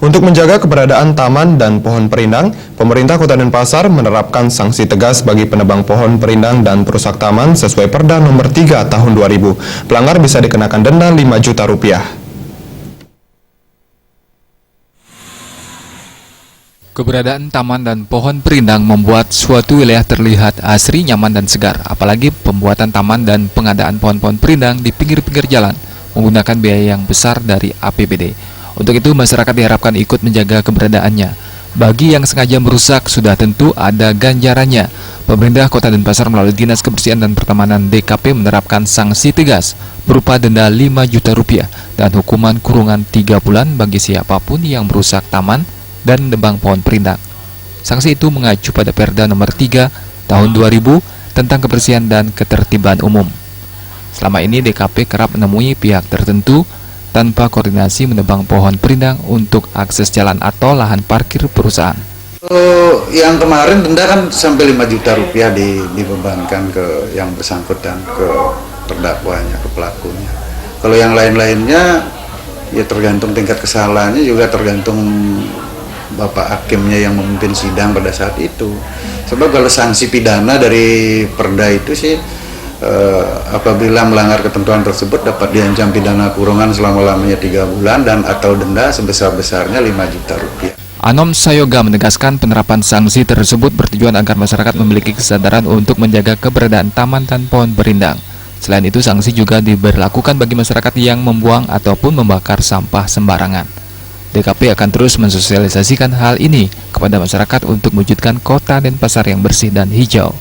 Untuk menjaga keberadaan taman dan pohon perindang, pemerintah Kota Denpasar menerapkan sanksi tegas bagi penebang pohon perindang dan perusak taman sesuai Perda Nomor 3 Tahun 2000. Pelanggar bisa dikenakan denda 5 juta rupiah. Keberadaan taman dan pohon perindang membuat suatu wilayah terlihat asri, nyaman, dan segar. Apalagi pembuatan taman dan pengadaan pohon-pohon perindang di pinggir-pinggir jalan menggunakan biaya yang besar dari APBD. Untuk itu, masyarakat diharapkan ikut menjaga keberadaannya. Bagi yang sengaja merusak, sudah tentu ada ganjarannya. Pemerintah Kota Denpasar melalui Dinas Kebersihan dan Pertamanan DKP menerapkan sanksi tegas berupa denda 5 juta rupiah dan hukuman kurungan 3 bulan bagi siapapun yang merusak taman dan menebang pohon perindang. Sanksi itu mengacu pada Perda Nomor 3 Tahun 2000 tentang kebersihan dan ketertiban umum. Selama ini DKP kerap menemui pihak tertentu tanpa koordinasi menebang pohon perindang untuk akses jalan atau lahan parkir perusahaan. Yang kemarin denda kan sampai 5 juta rupiah dibebankan ke yang bersangkutan, ke terdakwanya, ke pelakunya. Kalau yang lain-lainnya ya tergantung tingkat kesalahannya, juga tergantung Bapak Hakimnya yang memimpin sidang pada saat itu. Sebab kalau sanksi pidana dari Perda itu sih apabila melanggar ketentuan tersebut dapat diancam pidana kurungan selama-lamanya 3 bulan dan atau denda sebesar-besarnya 5 juta rupiah. Anom Sayoga menegaskan penerapan sanksi tersebut bertujuan agar masyarakat memiliki kesadaran untuk menjaga keberadaan taman dan pohon perindang. Selain itu, sanksi juga diberlakukan bagi masyarakat yang membuang ataupun membakar sampah sembarangan. DKP akan terus mensosialisasikan hal ini kepada masyarakat untuk mewujudkan Kota Denpasar yang bersih dan hijau.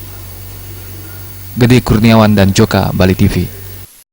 Gede Kurniawan dan Joka, Bali TV.